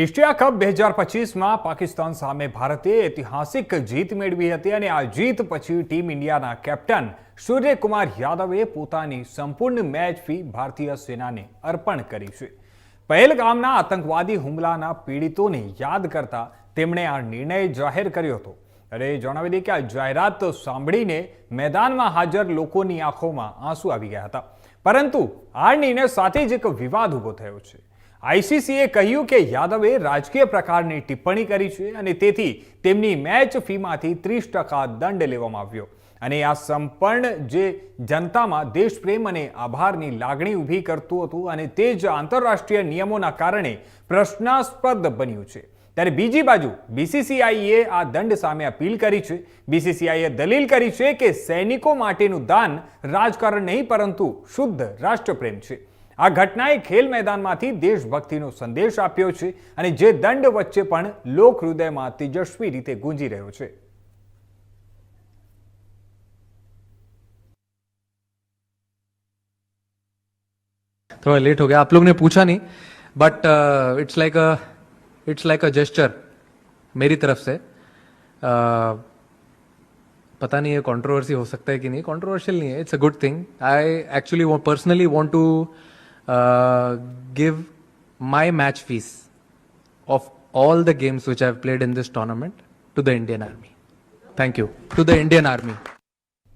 Asia cup 2025માં Pakistan સામે ભારતે ઐતિહાસિક જીત મેળવી હતી અને આ જીત પછી ટીમ ઇન્ડિયાના કેપ્ટન સૂર્યકુમાર યાદવે પોતાની સંપૂર્ણ મેચ ફી ભારતીય સેનાને અર્પણ કરી છે. પહેલગામના આતંકવાદી હુમલાના પીડિતોને યાદ કરતા તેમણે આ નિર્ણય જાહેર કર્યો હતો. અરે જણાવી દઈએ કે આ જાહેરાત સાંભળીને મેદાનમાં હાજર લોકોની આંખોમાં આંસુ આવી ગયા હતા. પરંતુ આ નિર્ણય સાથે જ એક વિવાદ ઊભો થયો છે. આઈસીસીએ કહ્યું કે યાદવે રાજકીય પ્રકારની ટિપ્પણી કરી છે અને તેથી તેમની મેચ ફીમાંથી 30% દંડ લેવામાં આવ્યો અને આ સંપૂર્ણ જે જનતામાં દેશપ્રેમ અને આભારની લાગણી ઊભી કરતું હતું અને તે જ આંતરરાષ્ટ્રીય નિયમોના કારણે પ્રશ્નાસ્પદ બન્યું છે. ત્યારે બીજી બાજુ બીસીસીઆઈએ આ દંડ સામે અપીલ કરી છે. બીસીસીઆઈએ દલીલ કરી છે કે સૈનિકો માટેનું દાન રાજકારણ નહીં પરંતુ શુદ્ધ રાષ્ટ્રપ્રેમ છે. આ ઘટનાએ ખેલ મેદાનમાંથી દેશભક્તિનો સંદેશ આપ્યો છે અને જે દંડ વચ્ચે પણ લોક હૃદયમાં તેજસ્વી રીતે ગુંજી રહ્યો છે. थोड़ा लेट हो गया, आप लोग ने पूछा नहीं, but it's like a gesture मेरी तरफ से. पता नहीं ये कंट्रोवर्सी हो सकता है कि नहीं, कंट्रोवर्शियल नहीं है, it's a good thing. I actually personally want to give my match fees of all the games which I have played in this tournament to the Indian Army. Thank you to the Indian Army.